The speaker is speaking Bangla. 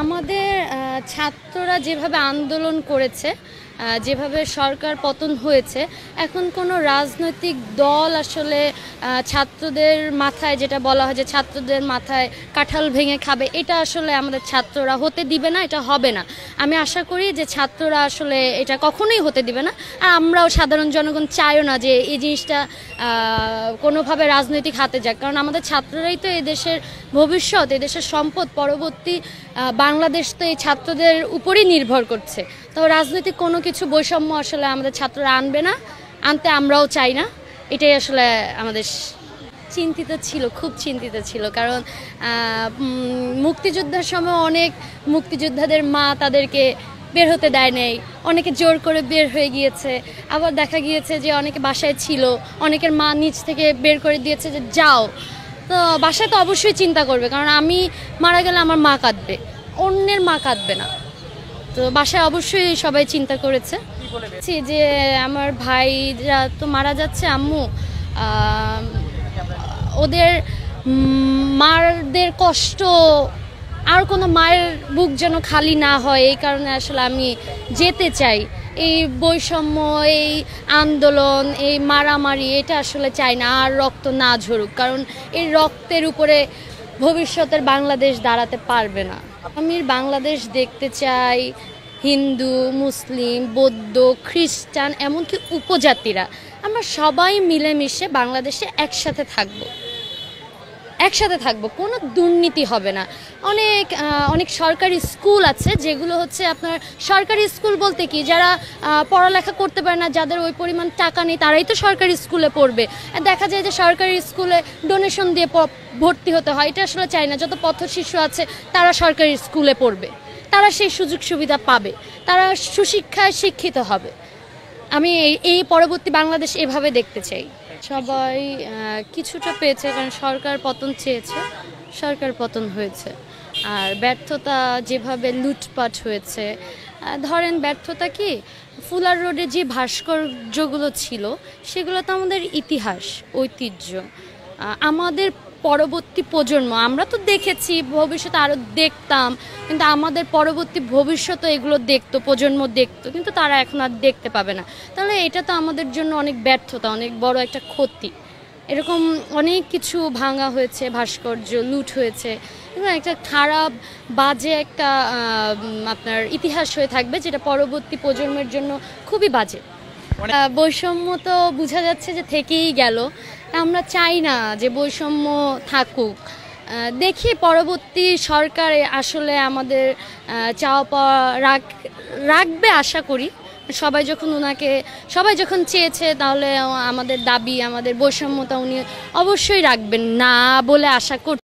আমাদের ছাত্ররা যেভাবে আন্দোলন করেছে, যেভাবে সরকার পতন হয়েছে, এখন কোনো রাজনৈতিক দল আসলে ছাত্রদের মাথায়, যেটা বলা হয় যে ছাত্রদের মাথায় কাঁঠাল ভেঙে খাবে, এটা আসলে আমাদের ছাত্ররা হতে দিবে না, এটা হবে না। আমি আশা করি যে ছাত্ররা আসলে এটা কখনোই হতে দিবে না। আর আমরাও সাধারণ জনগণ চাইও না যে এই জিনিসটা কোনোভাবে রাজনৈতিক হাতে যাক, কারণ আমাদের ছাত্ররাই তো এদেশের ভবিষ্যৎ, এদেশের সম্পদ। পরবর্তী বাংলাদেশ তো এই ছাত্রদের উপরই নির্ভর করছে। তো রাজনৈতিক কোনো কিছু বৈষম্য আসলে আমাদের ছাত্ররা আনবে না, আনতে আমরাও চাই না। এটাই আসলে আমাদের চিন্তিত ছিল, খুব চিন্তিত ছিল, কারণ মুক্তিযুদ্ধের সময় অনেক মুক্তিযোদ্ধাদের মা তাদেরকে বের হতে দেয় নেই, অনেকে জোর করে বের হয়ে গিয়েছে। আবার দেখা গিয়েছে যে অনেকে বাসায় ছিল, অনেকের মা নিচ থেকে বের করে দিয়েছে যে যাও। তো বাসায় তো অবশ্যই চিন্তা করবে, কারণ আমি মারা গেলে আমার মা কাঁদবে, অন্যের মা কাঁদবে না। তো বাসায় অবশ্যই সবাই চিন্তা করেছে যে আমার ভাইরা তো মারা যাচ্ছে, আম্মু ওদের মারদের কষ্ট, আর কোনো মায়ের বুক যেন খালি না হয়, এই কারণে আসলে আমি যেতে চাই। এই বৈষম্য, এই আন্দোলন, এই মারামারি, এটা আসলে চাই না, আর রক্ত না ঝরুক, কারণ এই রক্তের উপরে ভবিষ্যতের বাংলাদেশ দাঁড়াতে পারবে না। আমি বাংলাদেশ দেখতে চাই হিন্দু, মুসলিম, বৌদ্ধ, খ্রিস্টান, এমনকি উপজাতিরা আমরা সবাই মিলেমিশে বাংলাদেশে একসাথে থাকবো, কোনো দুর্নীতি হবে না। অনেক সরকারি স্কুল আছে যেগুলো হচ্ছে আপনার সরকারি স্কুল বলতে কি, যারা পড়ালেখা করতে পারে না, যাদের ওই পরিমাণ টাকা নেই, তারাই তো সরকারি স্কুলে পড়বে। দেখা যায় যে সরকারি স্কুলে ডোনেশন দিয়ে ভর্তি হতে হয়, এটা আসলে চাই না। যত পথ শিশু আছে তারা সরকারি স্কুলে পড়বে, তারা সেই সুযোগ সুবিধা পাবে, তারা সুশিক্ষায় শিক্ষিত হবে। আমি এই পরবর্তী বাংলাদেশ এভাবে দেখতে চাই। সবাই কিছুটা পেয়েছে, কারণ সরকার পতন চেয়েছে, সরকার পতন হয়েছে। আর ব্যর্থতা যেভাবে লুটপাট হয়েছে, ধরেন ব্যর্থতা কি, ফুলার রোডে যে ভাস্কর্যগুলো ছিল সেগুলো তো আমাদের ইতিহাস, ঐতিহ্য। আমাদের পরবর্তী প্রজন্ম, আমরা তো দেখেছি, ভবিষ্যতে আরও দেখতাম, কিন্তু আমাদের পরবর্তী ভবিষ্যতে এগুলো দেখতো, প্রজন্ম দেখতো, কিন্তু তারা এখন আর দেখতে পাবে না। তাহলে এটা তো আমাদের জন্য অনেক ব্যর্থতা, অনেক বড় একটা ক্ষতি। এরকম অনেক কিছু ভাঙা হয়েছে, ভাস্কর্য লুট হয়েছে, এবং একটা খারাপ বাজে একটা আপনার ইতিহাস হয়ে থাকবে, যেটা পরবর্তী প্রজন্মের জন্য খুবই বাজে। বৈষম্য তো বোঝা যাচ্ছে যে থেকেই গেল, আমরা চাই না যে বৈষম্য থাকুক। দেখি পরবর্তী সরকার আসলে আমাদের চাওয়া পাওয়া রাখবে আশা করি। সবাই যখন চেয়েছে, তাহলে আমাদের দাবি, আমাদের বৈষম্যতা উনি অবশ্যই রাখবেন না বলে আশা করছি।